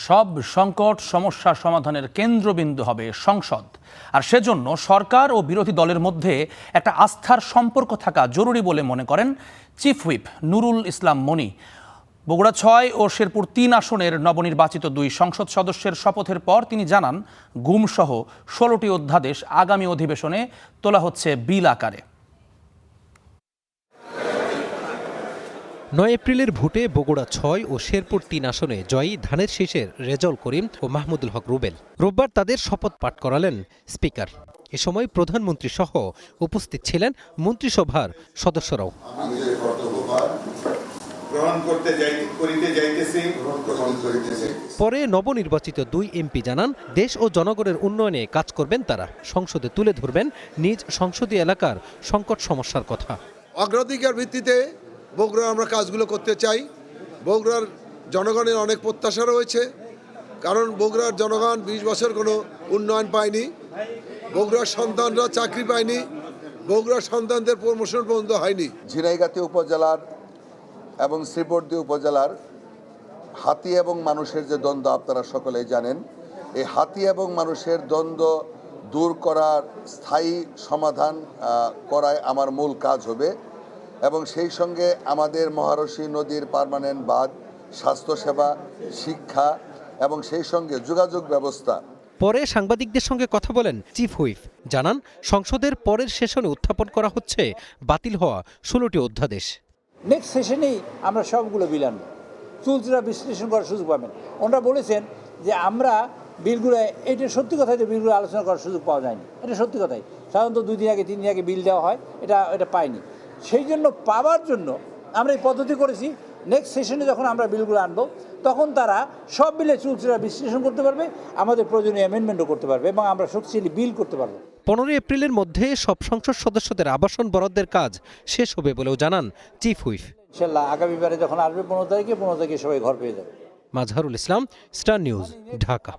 সব সংকট সমস্যা সমাধানের কেন্দ্রবিন্দু হবে সংসদ। আর সেজন্য সরকার ও বিরোধী দলের মধ্যে একটা আস্থার সম্পর্ক থাকা জরুরি বলে মনে করেন চিফ হুইপ নুরুল ইসলাম মনি। বগুড়া ৬ ও শেরপুর ৩ আসনের নবনির্বাচিত ২ সংসদ সদস্যের শপথের পর তিনি জানান, গুমসহ ১৬টি অধ্যাদেশ আগামী অধিবেশনে তোলা হচ্ছে বিল আকারে। ৯ এপ্রিলের ভোটে বগুড়া ৬ ও শেরপুর ৩ আসনে জয়ী ধানের শীষের রেজাউল করিম ও মাহমুদুল হক রুবেল রোববার তাদের শপথ পাঠ করালেন স্পিকার। এ সময় প্রধানমন্ত্রী সহ উপস্থিত ছিলেন মন্ত্রিসভার সদস্যরাও। পরে নবনির্বাচিত ২ এমপি জানান, দেশ ও জনগণের উন্নয়নে কাজ করবেন তারা। সংসদে তুলে ধরবেন নিজ সংসদীয় এলাকার সংকট সমস্যার কথা। অগ্রাধিকার ভিত্তিতে বগুড়া আমরা কাজগুলো করতে চাই। বগুড়ার জনগণের অনেক প্রত্যাশা রয়েছে, কারণ বগুড়ার জনগণ ২০ বছর কোনো উন্নয়ন পায়নি, বগুড়ার সন্তানরা চাকরি পায়নি, বগুড়ার সন্তানদের প্রমোশন পর্যন্ত হয়নি। ঝিনাইগাতি উপজেলার এবং শ্রীবর্দী উপজেলার হাতি এবং মানুষের যে দ্বন্দ্ব আপনারা সকলেই জানেন, এই হাতি এবং মানুষের দ্বন্দ্ব দূর করার স্থায়ী সমাধান করায় আমার মূল কাজ হবে এবং সেই সঙ্গে আমাদের মহারশী নদীর পার্মানেন্ট বাঁধ, স্বাস্থ্যসেবা, শিক্ষা এবং সেই সঙ্গে যোগাযোগ ব্যবস্থা। পরে সাংবাদিকদের সঙ্গে কথা বলেন চিফ হুইপ, জানান সংসদের পরের সেশনে উত্থাপন করা হচ্ছে বাতিল হওয়া ১৬টি অধ্যাদেশ। নেক্সট সেশনেই আমরা সবগুলো বিল আনবো, চুলচুরা বিশ্লেষণ করার সুযোগ পাবেন। ওনারা বলেছেন যে আমরা বিলগুলো, এটা সত্যি কথাই যে বিলগুলো আলোচনা করার সুযোগ পাওয়া যায়নি, এটা সত্যি কথাই। সাধারণত 2 দিন আগে 3 দিন আগে বিল দেওয়া হয়, এটা পাইনি। সেই জন্য পাওয়ার জন্য আমরা এই পদ্ধতি করেছি, নেক্সট সেশনে যখন আমরা বিলগুলো আনবো তখন তারা সব বিলে চুলচুরা বিশ্লেষণ করতে পারবে, আমাদের প্রয়োজনীয় অ্যামেন্ডমেন্টও করতে পারবে এবং আমরা শক্তিশালী বিল করতে পারবো। 15 এপ্রিলের মধ্যে সব সংসদ সদস্যদের আবাসন বরাদ্দের কাজ শেষ হবে বলেও জানান চিফ হুইপ। ইনশাআল্লাহ আগামীবারে যখন আসবে 15 তারিখে সবাই ঘর পেয়ে যাবে। Mazharul Islam, star news, Dhaka.